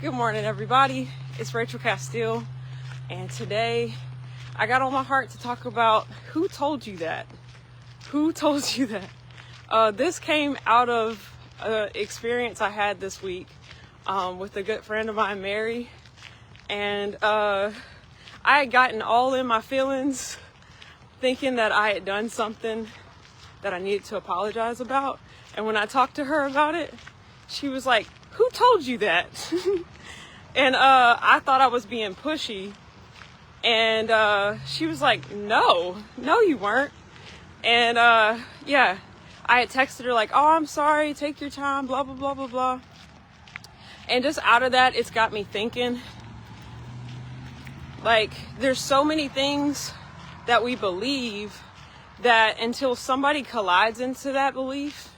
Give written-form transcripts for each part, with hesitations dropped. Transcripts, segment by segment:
Good morning, everybody. It's Rachel Castille, and today I got on my heart to talk about who told you that? Who told you that? This came out of an experience I had this week with a good friend of mine, Mary, and I had gotten all in my feelings thinking that I had done something that I needed to apologize about. And when I talked to her about it, she was like, "Who told you that?" And I thought I was being pushy. And she was like, no, you weren't. And yeah, I had texted her like, "Oh, I'm sorry, take your time, blah, blah, blah, blah, blah." And just out of that, it's got me thinking, like, there's so many things that we believe that until somebody collides into that belief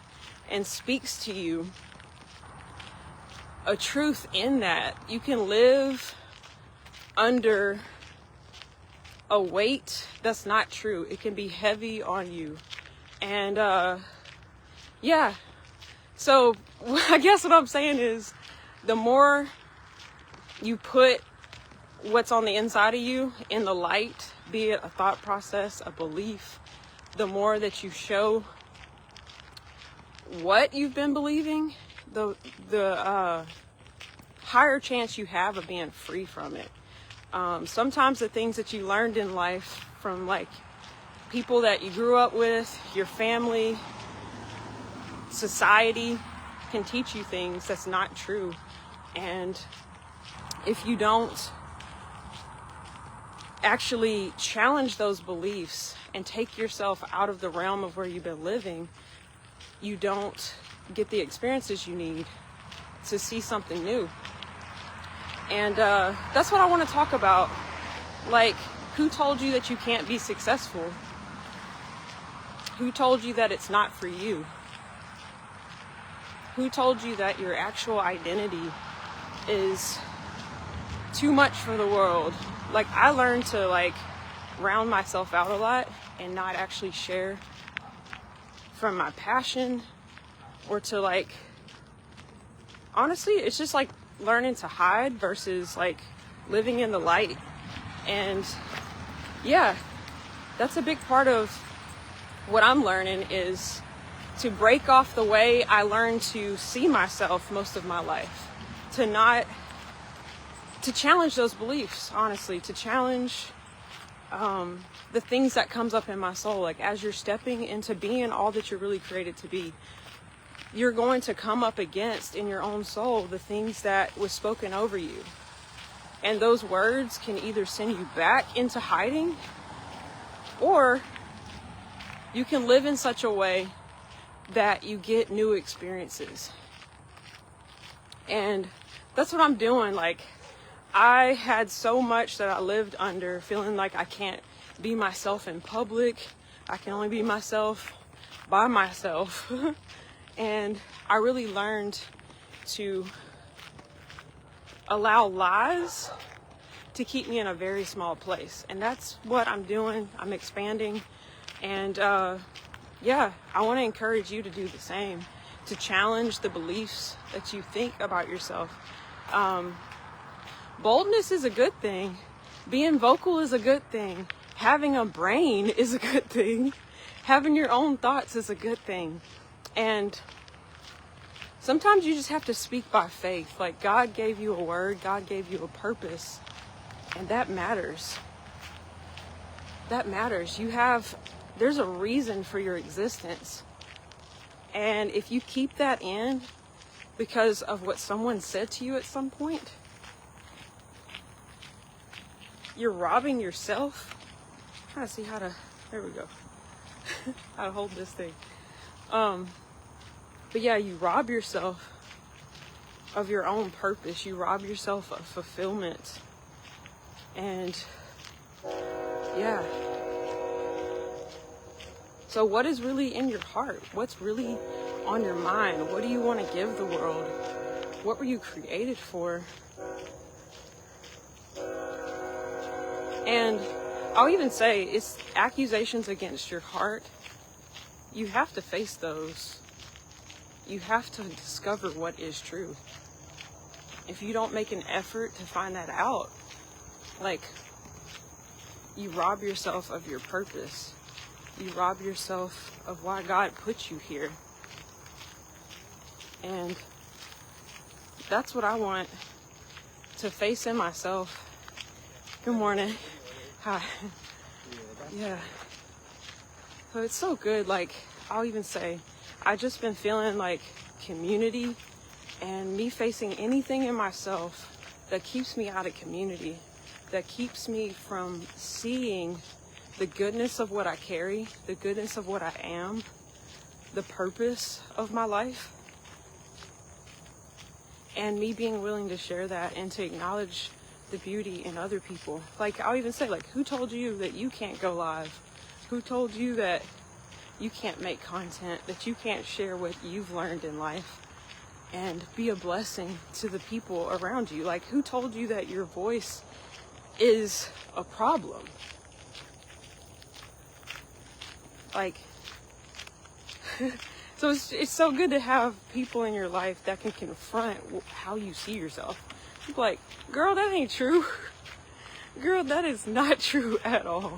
and speaks to you a truth in that, you can live under a weight that's not true. It can be heavy on you. And yeah, so I guess what I'm saying is, the more you put what's on the inside of you in the light, be it a thought process, a belief, the more that you show what you've been believing, the higher chance you have of being free from it. Sometimes the things that you learned in life from like people that you grew up with, your family, society can teach you things that's not true. And if you don't actually challenge those beliefs and take yourself out of the realm of where you've been living, you don't get the experiences you need to see something new. And that's what I want to talk about. Like, who told you that you can't be successful? Who told you that it's not for you? Who told you that your actual identity is too much for the world? Like, I learned to like round myself out a lot and not actually share from my passion, or to like, honestly, it's just like learning to hide versus like living in the light. And yeah, that's a big part of what I'm learning, is to break off the way I learned to see myself most of my life, to challenge those beliefs, honestly, to challenge the things that comes up in my soul. Like, as you're stepping into being all that you're really created to be, you're going to come up against in your own soul the things that was spoken over you. And those words can either send you back into hiding, or you can live in such a way that you get new experiences. And that's what I'm doing. Like, I had so much that I lived under, feeling like I can't be myself in public. I can only be myself by myself. And I really learned to allow lies to keep me in a very small place. And that's what I'm doing. I'm expanding. And yeah, I want to encourage you to do the same, to challenge the beliefs that you think about yourself. Boldness is a good thing. Being vocal is a good thing. Having a brain is a good thing. Having your own thoughts is a good thing. And sometimes you just have to speak by faith. Like, God gave you a word, God gave you a purpose, and that matters. That matters. There's a reason for your existence. And if you keep that in because of what someone said to you at some point, you're robbing yourself. I'm trying to see there we go. How to hold this thing. But yeah, you rob yourself of your own purpose. You rob yourself of fulfillment. And yeah. So what is really in your heart? What's really on your mind? What do you want to give the world? What were you created for? And I'll even say, it's accusations against your heart. You have to face those. You have to discover what is true. if you don't make an effort to find that out, like, you rob yourself of your purpose. You rob yourself of why God put you here. And that's what I want to face in myself. Good morning. Hi. Yeah. So it's so good. Like, I'll even say, I've just been feeling like community, and me facing anything in myself that keeps me out of community, that keeps me from seeing the goodness of what I carry, the goodness of what I am, the purpose of my life, and me being willing to share that and to acknowledge the beauty in other people. Like, I'll even say, like, who told you that you can't go live? Who told you that you can't make content, that you can't share what you've learned in life and be a blessing to the people around you? Like, who told you that your voice is a problem? Like, so it's so good to have people in your life that can confront how you see yourself. Like, girl, that ain't true. Girl, that is not true at all.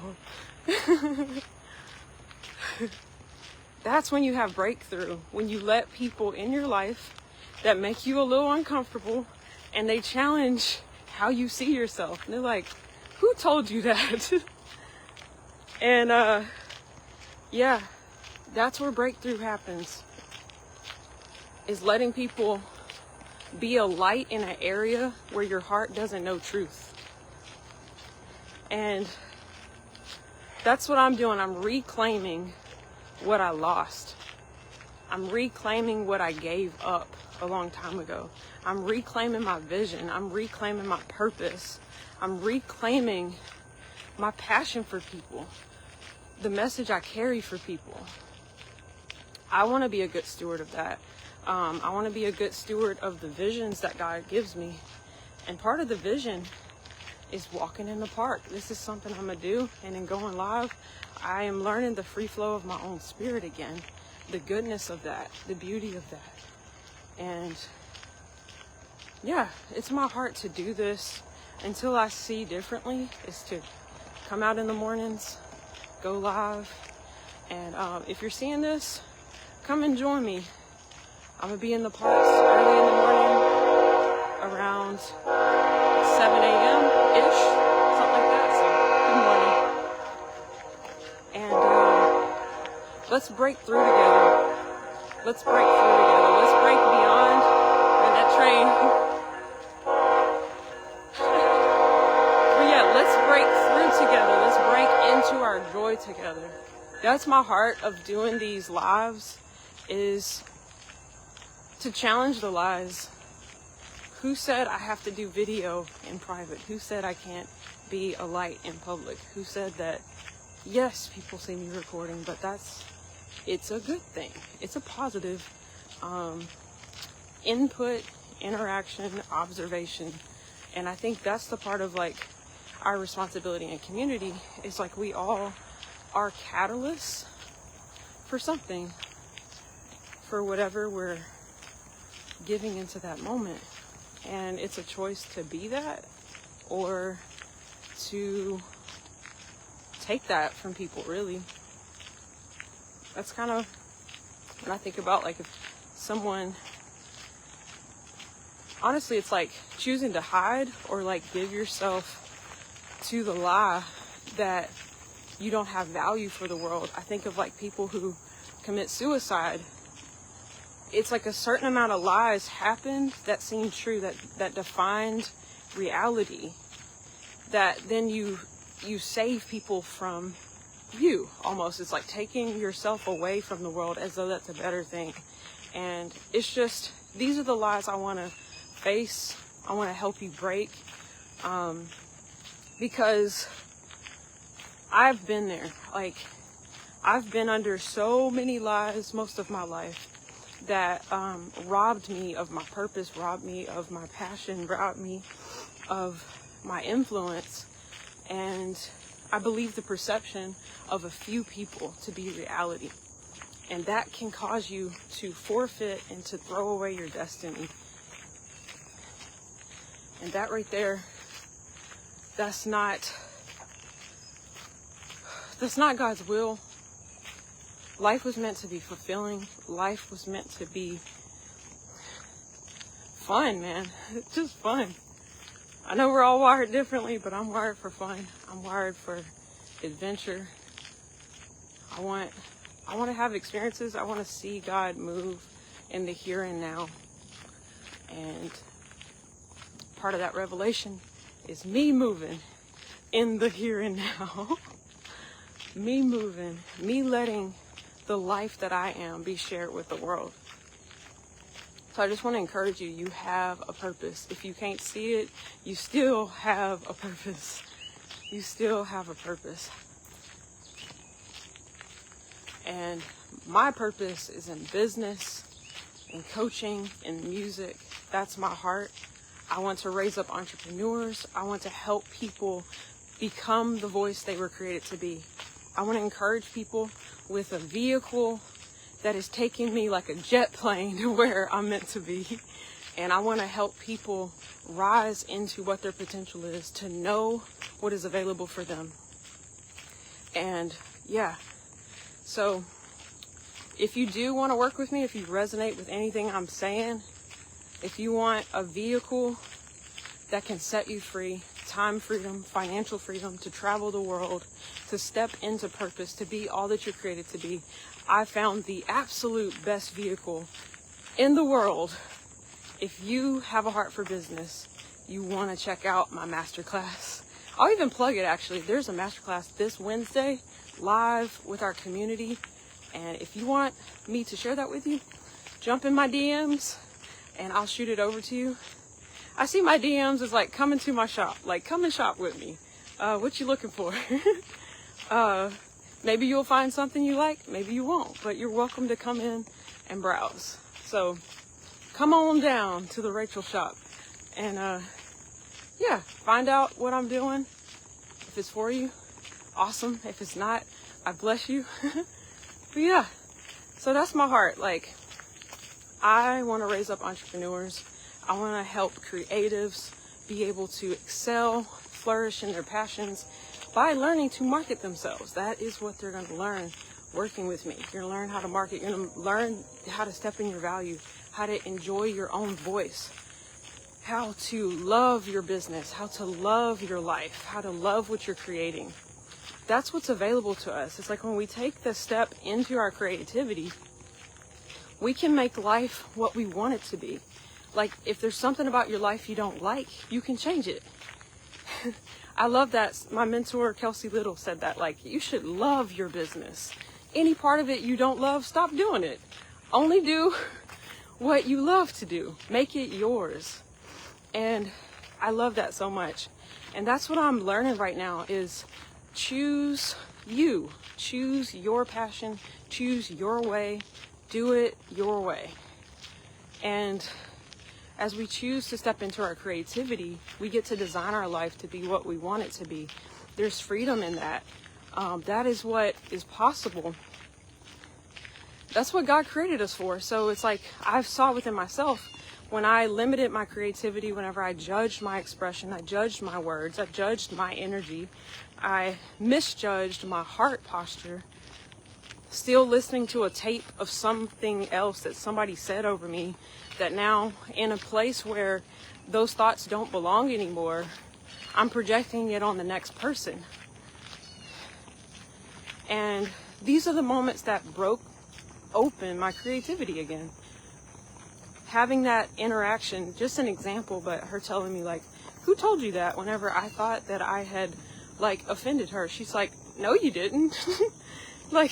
That's when you have breakthrough, when you let people in your life that make you a little uncomfortable and they challenge how you see yourself. And they're like, who told you that? And yeah, that's where breakthrough happens, is letting people be a light in an area where your heart doesn't know truth. And that's what I'm doing. I'm reclaiming what I lost. I'm reclaiming what I gave up a long time ago. I'm reclaiming my vision. I'm reclaiming my purpose. I'm reclaiming my passion for people, the message I carry for people. I want to be a good steward of that. I want to be a good steward of the visions that God gives me. And part of the vision is walking in the park. This is something I'm going to do. And in going live, I am learning the free flow of my own spirit again. The goodness of that, the beauty of that. And yeah, it's my heart to do this until I see differently, is to come out in the mornings, go live. And if you're seeing this, come and join me. I'm going to be in the parks early in the morning, around 7 a.m.-ish, something like that. So, good morning. And let's break through together. Let's break through together. Let's break beyond that train. But yeah, let's break through together. Let's break into our joy together. That's my heart of doing these lives, is to challenge the lies. Who said I have to do video in private? Who said I can't be a light in public? Who said that, yes, people see me recording, but it's a good thing. It's a positive input, interaction, observation. And I think that's the part of like our responsibility in community, is like we all are catalysts for something, for whatever we're giving into that moment. And it's a choice to be that, or to take that from people, really. That's kind of when I think about, like, if someone, honestly, it's like choosing to hide or like give yourself to the lie that you don't have value for the world. I think of like people who commit suicide. It's like a certain amount of lies happened that seemed true, that defined reality, that then you save people from you, almost. It's like taking yourself away from the world as though that's a better thing. And it's just, these are the lies I want to face. I want to help you break, because I've been there. Like, I've been under so many lies most of my life that robbed me of my purpose, robbed me of my passion, robbed me of my influence. And I believe the perception of a few people to be reality. And that can cause you to forfeit and to throw away your destiny. And that right there, that's not God's will. Life was meant to be fulfilling. Life was meant to be fun, man. It's just fun. I know we're all wired differently, but I'm wired for fun. I'm wired for adventure. I want to have experiences. I want to see God move in the here and now. And part of that revelation is me moving in the here and now. Me moving, me letting the life that I am be shared with the world. So I just want to encourage you, you have a purpose. If you can't see it, you still have a purpose. You still have a purpose. And my purpose is in business, in coaching, in music. That's my heart. I want to raise up entrepreneurs. I want to help people become the voice they were created to be. I want to encourage people with a vehicle that is taking me like a jet plane to where I'm meant to be. And I want to help people rise into what their potential is, to know what is available for them. And yeah, so if you do want to work with me, if you resonate with anything I'm saying, if you want a vehicle that can set you free, time freedom, financial freedom, to travel the world, to step into purpose, to be all that you're created to be, I found the absolute best vehicle in the world. If you have a heart for business, you want to check out my masterclass. I'll even plug it, actually. There's a masterclass this Wednesday, live with our community. And if you want me to share that with you, jump in my DMs and I'll shoot it over to you. I see my DMs as like, come into my shop, like come and shop with me. What you looking for? Maybe you'll find something you like, maybe you won't, but you're welcome to come in and browse. So come on down to the Rachel shop and yeah, find out what I'm doing. If it's for you, awesome. If it's not, I bless you. But yeah, so that's my heart. Like, I want to raise up entrepreneurs. I want to help creatives be able to excel, flourish in their passions by learning to market themselves. That is what they're going to learn working with me. You're going to learn how to market. You're going to learn how to step in your value, how to enjoy your own voice, how to love your business, how to love your life, how to love what you're creating. That's what's available to us. It's like when we take the step into our creativity, we can make life what we want it to be. Like, if there's something about your life you don't like, you can change it. I love that. My mentor, Kelsey Little, said that, like, you should love your business. Any part of it you don't love, stop doing it. Only do what you love to do. Make it yours. And I love that so much. And that's what I'm learning right now is choose you. Choose your passion. Choose your way. Do it your way. And as we choose to step into our creativity, we get to design our life to be what we want it to be. There's freedom in that. That is what is possible. That's what God created us for. So it's like I saw within myself when I limited my creativity, whenever I judged my expression, I judged my words, I judged my energy, I misjudged my heart posture, still listening to a tape of something else that somebody said over me, that now in a place where those thoughts don't belong anymore, I'm projecting it on the next person. And these are the moments that broke open my creativity again. Having that interaction, just an example, but her telling me like, who told you that? Whenever I thought that I had like offended her, she's like, no, you didn't. Like,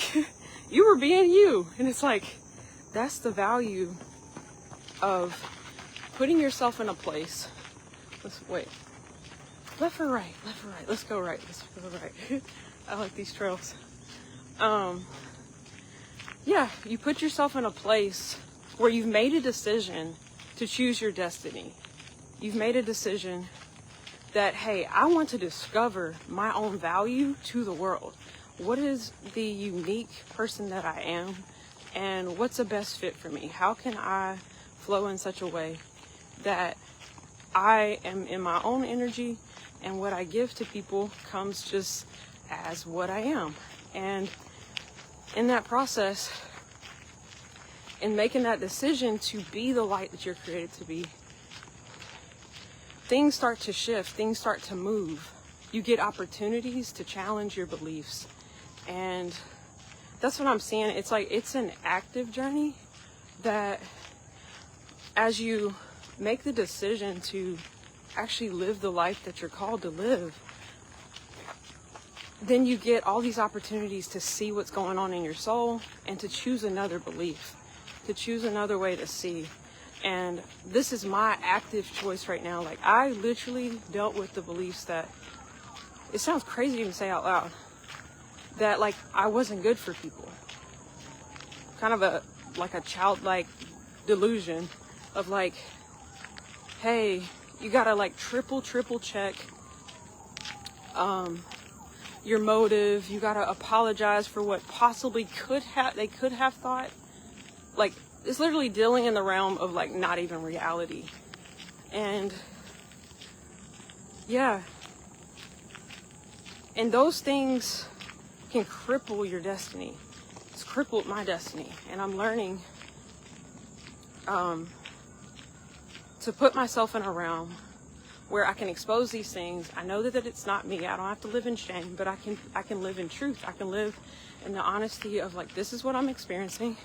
you were being you. And it's like, that's the value of putting yourself in a place. Wait, left or right? Left or right? Let's go right. Let's go right. I like these trails. Yeah, you put yourself in a place where you've made a decision to choose your destiny. You've made a decision that, hey, I want to discover my own value to the world. What is the unique person that I am? And what's the best fit for me? How can I flow in such a way that I am in my own energy, and what I give to people comes just as what I am. And in that process, in making that decision to be the light that you're created to be, things start to shift, things start to move. You get opportunities to challenge your beliefs. And that's what I'm seeing. It's like, it's an active journey that as you make the decision to actually live the life that you're called to live, then you get all these opportunities to see what's going on in your soul and to choose another belief, to choose another way to see. And this is my active choice right now. Like, I literally dealt with the beliefs that, it sounds crazy to even say out loud, that like I wasn't good for people. Kind of a childlike delusion of like, hey, you gotta like triple check your motive. You gotta apologize for what possibly they could have thought. Like, it's literally dealing in the realm of like not even reality. And yeah, and those things can cripple your destiny. It's crippled my destiny, and I'm learning to put myself in a realm where I can expose these things. I know that it's not me. I don't have to live in shame, but I can live in truth. I can live in the honesty of like, this is what I'm experiencing.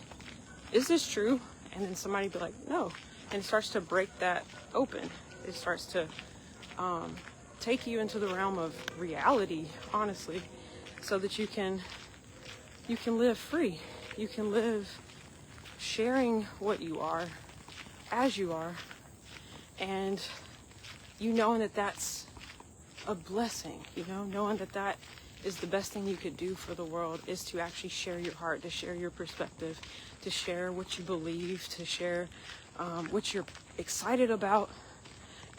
Is this true? And then somebody be like, no. And it starts to break that open. It starts to take you into the realm of reality, honestly, so that you can live free. You can live sharing what you are as you are, and you knowing that that's a blessing, knowing that that is the best thing you could do for the world, is to actually share your heart, to share your perspective, to share what you believe, to share what you're excited about.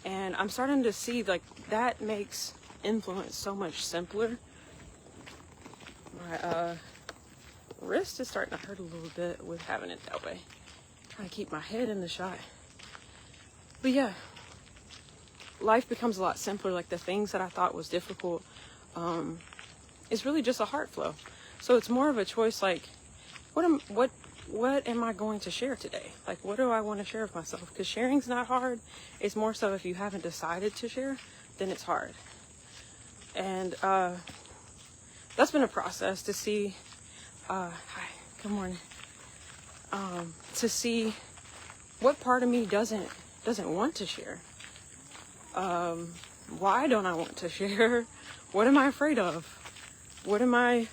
And I'm starting to see like that makes influence so much simpler. My wrist is starting to hurt a little bit with having it that way. Trying to keep my head in the shot. But yeah, life becomes a lot simpler. Like the things that I thought was difficult, it's really just a heart flow. So it's more of a choice. Like, what am I going to share today? Like, what do I want to share of myself? Because sharing's not hard. It's more so if you haven't decided to share, then it's hard. And that's been a process to see. Hi, good morning. To see what part of me doesn't want to share. Why don't I want to share? What am I afraid of? What am I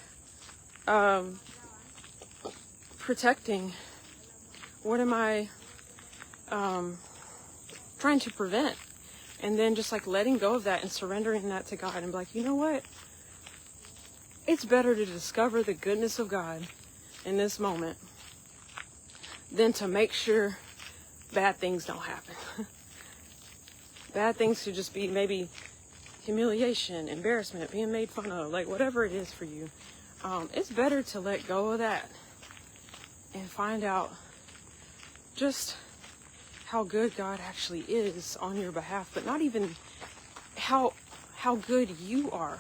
protecting? What am I trying to prevent? And then just like letting go of that and surrendering that to God and be like, you know what? It's better to discover the goodness of God in this moment than to make sure bad things don't happen. Bad things could just be maybe humiliation, embarrassment, being made fun of, like whatever it is for you. It's better to let go of that and find out just how good God actually is on your behalf, but not even how good you are,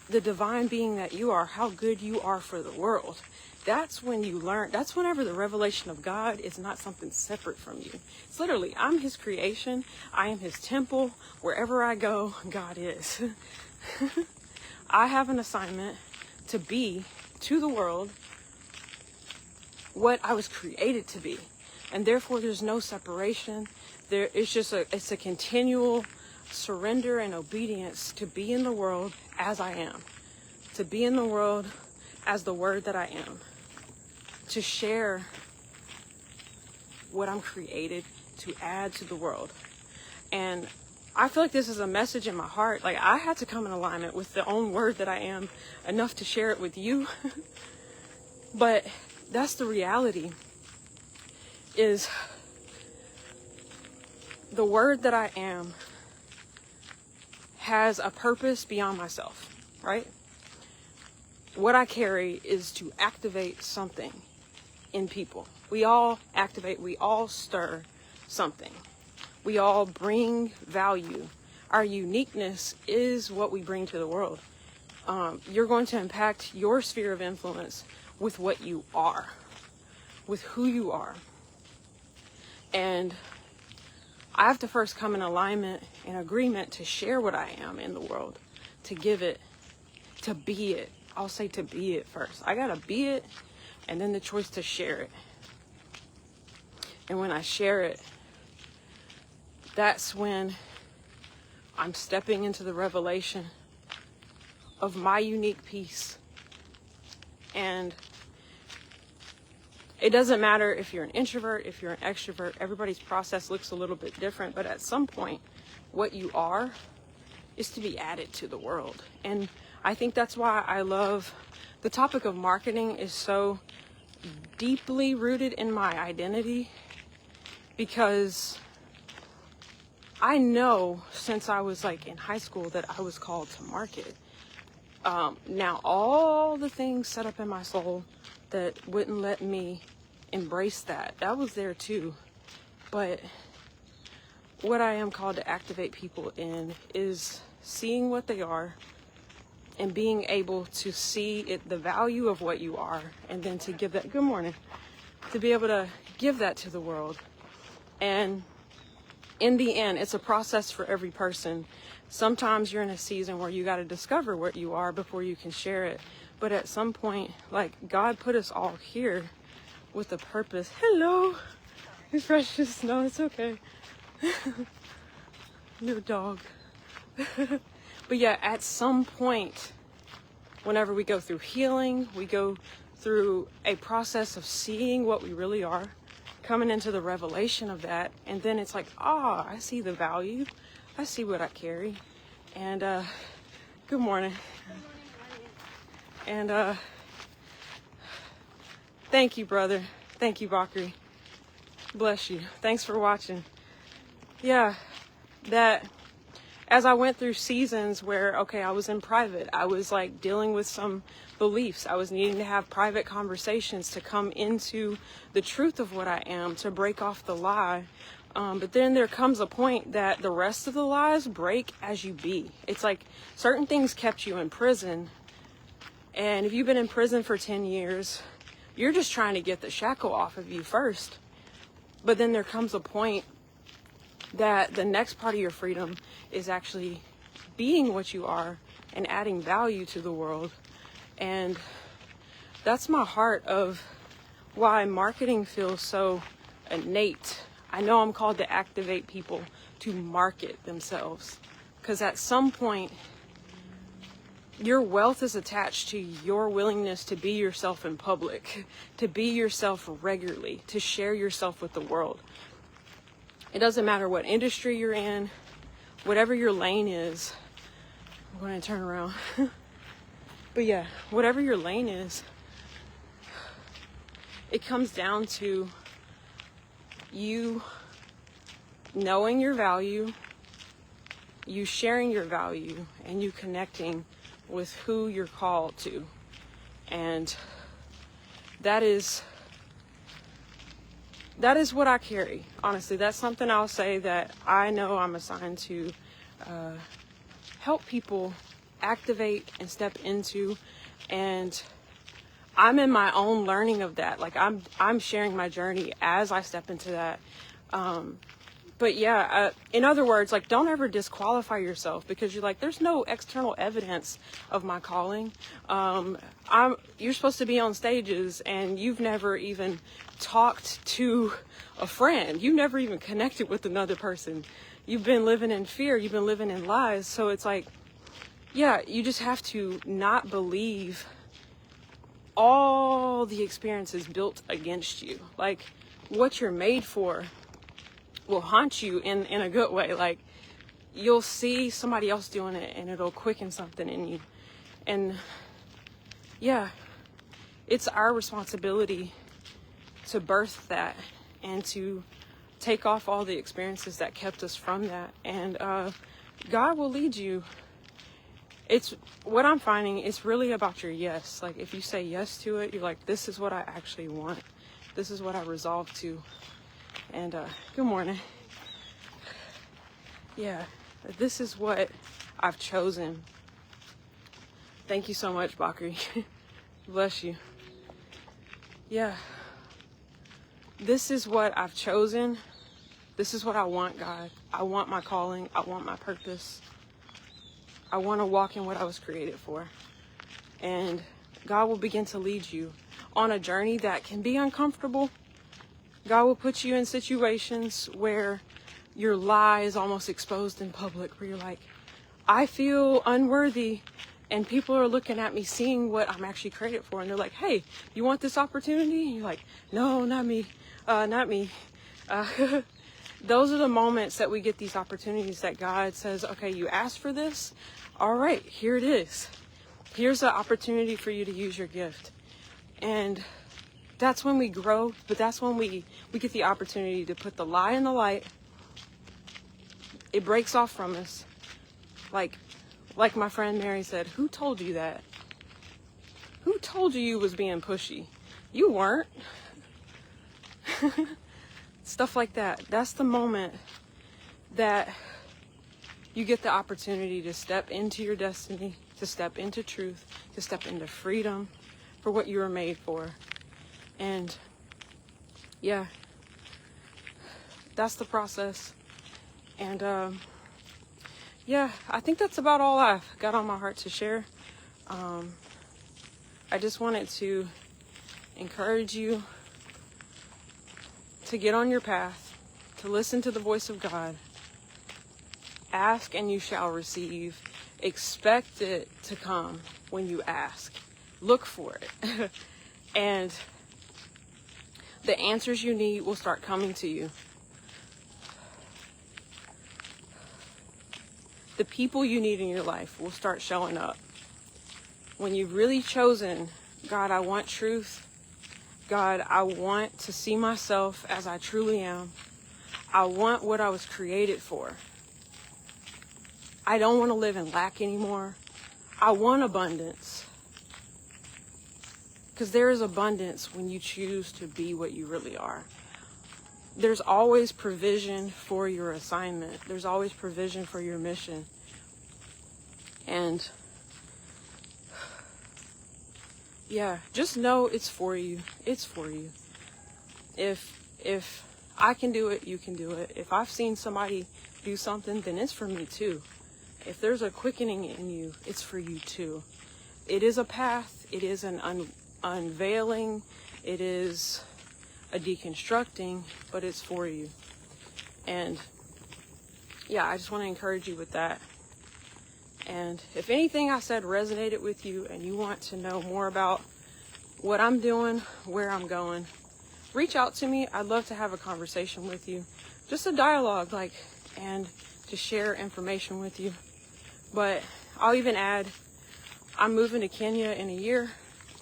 the divine being that you are, how good you are for the world. That's when you learn. That's whenever the revelation of God is not something separate from you. It's literally, I'm his creation. I am his temple. Wherever I go, God is. I have an assignment to be to the world what I was created to be. And therefore there's no separation. It's a continual surrender and obedience to be in the world as I am. To be in the world as the word that I am. To share what I'm created to add to the world. And I feel like this is a message in my heart. Like, I had to come in alignment with the own word that I am enough to share it with you. But that's the reality, is the word that I am has a purpose beyond myself, right? What I carry is to activate something in people. We all activate, we all stir something. We all bring value. Our uniqueness is what we bring to the world. You're going to impact your sphere of influence with what you are, with who you are. And I have to first come in alignment and agreement to share what I am in the world, to give it, to be it. I'll say to be it first. I gotta be it, and then the choice to share it. And when I share it, that's when I'm stepping into the revelation of my unique piece. And it doesn't matter if you're an introvert, if you're an extrovert, everybody's process looks a little bit different, but at some point, what you are is to be added to the world. And I think that's why I love the topic of marketing is so deeply rooted in my identity, because I know since I was like in high school that I was called to market. Now all the things set up in my soul that wouldn't let me embrace that was there too. But what I am called to activate people in is seeing what they are and being able to see it, the value of what you are, and then to give that, good morning, to be able to give that to the world. And in the end, it's a process for every person. Sometimes you're in a season where you got to discover what you are before you can share it. But at some point, like, God put us all here with a purpose. Hello. It's precious. No, it's okay. New dog. But yeah, at some point, whenever we go through healing, we go through a process of seeing what we really are, coming into the revelation of that, and then it's like, I see the value. I see what I carry. And good morning. And thank you, brother. Thank you, Bakri. Bless you. Thanks for watching. Yeah, that as I went through seasons where, okay, I was in private, I was like dealing with some beliefs. I was needing to have private conversations to come into the truth of what I am, to break off the lie. But then there comes a point that the rest of the lies break as you be. It's like certain things kept you in prison. And if you've been in prison for 10 years, you're just trying to get the shackle off of you first. But then there comes a point that the next part of your freedom is actually being what you are and adding value to the world. And that's my heart of why marketing feels so innate. I know I'm called to activate people to market themselves, because at some point your wealth is attached to your willingness to be yourself in public, to be yourself regularly, to share yourself with the world. It doesn't matter what industry you're in, whatever your lane is. I'm going to turn around. But yeah, whatever your lane is, it comes down to you knowing your value, you sharing your value, and you connecting with who you're called to. And that is what I carry. Honestly, that's something I'll say that I know I'm assigned to help people activate and step into. And I'm in my own learning of that. Like I'm sharing my journey as I step into that. But yeah, in other words, like, don't ever disqualify yourself because you're like, there's no external evidence of my calling. You're supposed to be on stages and you've never even talked to a friend. You've never even connected with another person. You've been living in fear. You've been living in lies. So it's like, yeah, you just have to not believe all the experiences built against you. Like, what you're made for will haunt you in a good way. Like, you'll see somebody else doing it and it'll quicken something in you. And yeah, it's our responsibility to birth that and to take off all the experiences that kept us from that. And God will lead you. It's what I'm finding, it's really about your yes. Like, if you say yes to it, you're like, this is what I actually want. This is what I resolve to. And good morning. Yeah, this is what I've chosen. Thank you so much, Bakri. Bless you. Yeah. This is what I've chosen. This is what I want, God. I want my calling. I want my purpose. I want to walk in what I was created for. And God will begin to lead you on a journey that can be uncomfortable. God will put you in situations where your lie is almost exposed in public, where you're like, I feel unworthy, and people are looking at me, seeing what I'm actually created for, and they're like, hey, you want this opportunity? And you're like, no, not me, not me. Those are the moments that we get these opportunities that God says, okay, you asked for this. All right, here it is. Here's the opportunity for you to use your gift. And that's when we grow, but that's when we get the opportunity to put the lie in the light. It breaks off from us. Like my friend Mary said, who told you that? Who told you was being pushy? You weren't. Stuff like that. That's the moment that you get the opportunity to step into your destiny, to step into truth, to step into freedom for what you were made for. And yeah, that's the process. And yeah, I think that's about all I've got on my heart to share. I just wanted to encourage you to get on your path, to listen to the voice of God. Ask and you shall receive. Expect it to come when you ask. Look for it. And the answers you need will start coming to you. The people you need in your life will start showing up. When you've really chosen, God, I want truth. God, I want to see myself as I truly am. I want what I was created for. I don't want to live in lack anymore. I want abundance. Because there is abundance when you choose to be what you really are. There's always provision for your assignment. There's always provision for your mission. And yeah, just know it's for you. It's for you. If I can do it, you can do it. If I've seen somebody do something, then it's for me too. If there's a quickening in you, it's for you too. It is a path. It is an unveiling. It is a deconstructing, but it's for you. And yeah, I just want to encourage you with that. And if anything I said resonated with you and you want to know more about what I'm doing, where I'm going, reach out to me. I'd love to have a conversation with you. Just a dialogue, and to share information with you. But I'll even add, I'm moving to Kenya in a year.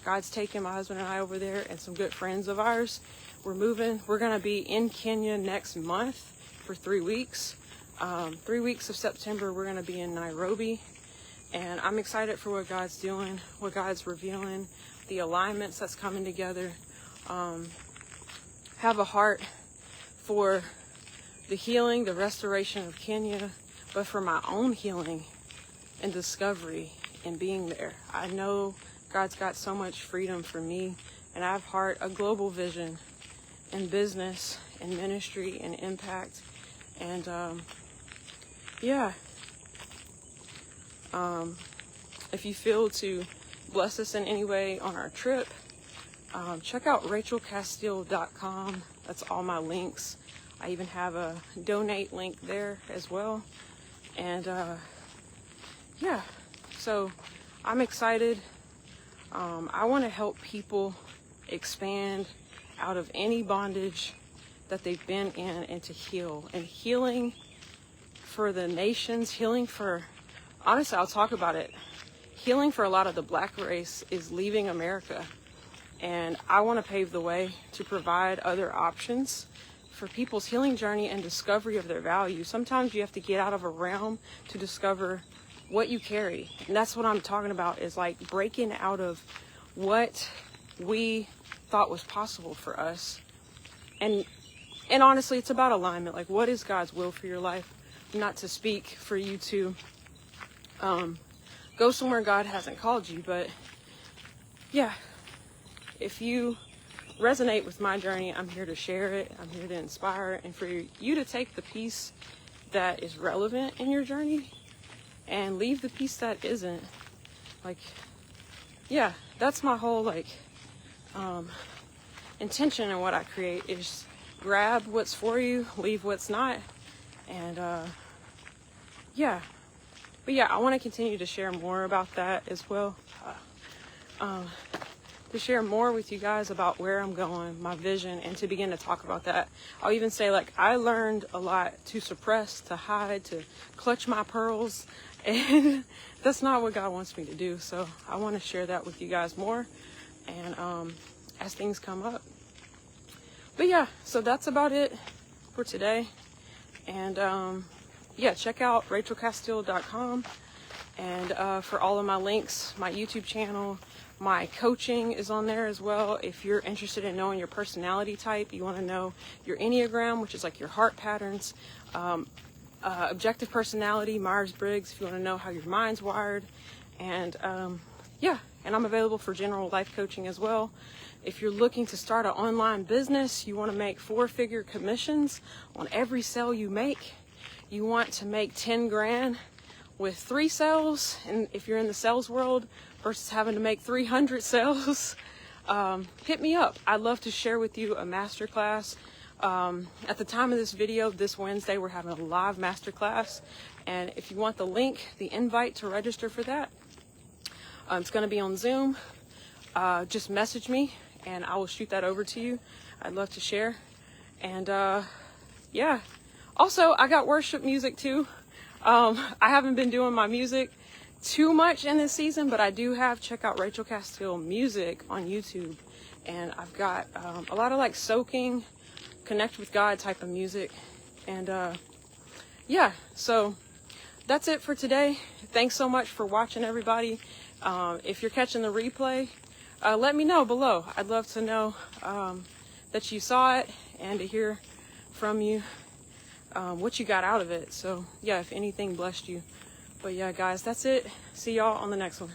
God's taking my husband and I over there and some good friends of ours. We're moving. We're going to be in Kenya next month for 3 weeks. 3 weeks of September, we're going to be in Nairobi. And I'm excited for what God's doing, what God's revealing, the alignments that's coming together. Have a heart for the healing, the restoration of Kenya, but for my own healing and discovery and being there. I know God's got so much freedom for me, and I have a global vision in business and ministry and impact. And yeah, if you feel to bless us in any way on our trip, check out rachelcastille.com. That's all my links. I even have a donate link there as well. And yeah, so I'm excited. I want to help people expand out of any bondage that they've been in and to heal. And healing for the nations, healing for, honestly, I'll talk about it. Healing for a lot of the Black race is leaving America. And I want to pave the way to provide other options for people's healing journey and discovery of their value. Sometimes you have to get out of a realm to discover what you carry. And that's what I'm talking about, is like breaking out of what we thought was possible for us. And honestly, it's about alignment. Like, what is God's will for your life? not to speak for you to go somewhere God hasn't called you, but yeah, if you resonate with my journey, I'm here to share it. I'm here to inspire it, and for you to take the piece that is relevant in your journey and leave the piece that isn't. Like, yeah, that's my whole like intention in what I create, is grab what's for you, leave what's not. And yeah, but yeah, I want to continue to share more about that as well, to share more with you guys about where I'm going, my vision, and to begin to talk about that. I'll even say, like, I learned a lot to suppress, to hide, to clutch my pearls, and that's not what God wants me to do. So I want to share that with you guys more, and as things come up. But yeah, so that's about it for today. And yeah, check out rachelcastille.com, and for all of my links, my YouTube channel, my coaching is on there as well. If you're interested in knowing your personality type, you want to know your Enneagram, which is like your heart patterns, objective personality, Myers-Briggs, if you want to know how your mind's wired. And yeah, and I'm available for general life coaching as well. If you're looking to start an online business, you want to make 4-figure commissions on every sale you make. You want to make 10 grand with 3 sales, and if you're in the sales world versus having to make 300 sales, hit me up. I'd love to share with you a masterclass. At the time of this video, this Wednesday, we're having a live masterclass, and if you want the link, the invite to register for that, it's going to be on Zoom. Just message me and I will shoot that over to you. I'd love to share. And yeah, also I got worship music too. I haven't been doing my music too much in this season, but I do have, check out Rachel Castille music on YouTube, and I've got a lot of like soaking, connect with God type of music. And yeah, so that's it for today. Thanks so much for watching, everybody. If you're catching the replay, let me know below. I'd love to know that you saw it, and to hear from you what you got out of it. So yeah, if anything blessed you. But yeah, guys, that's it. See y'all on the next one.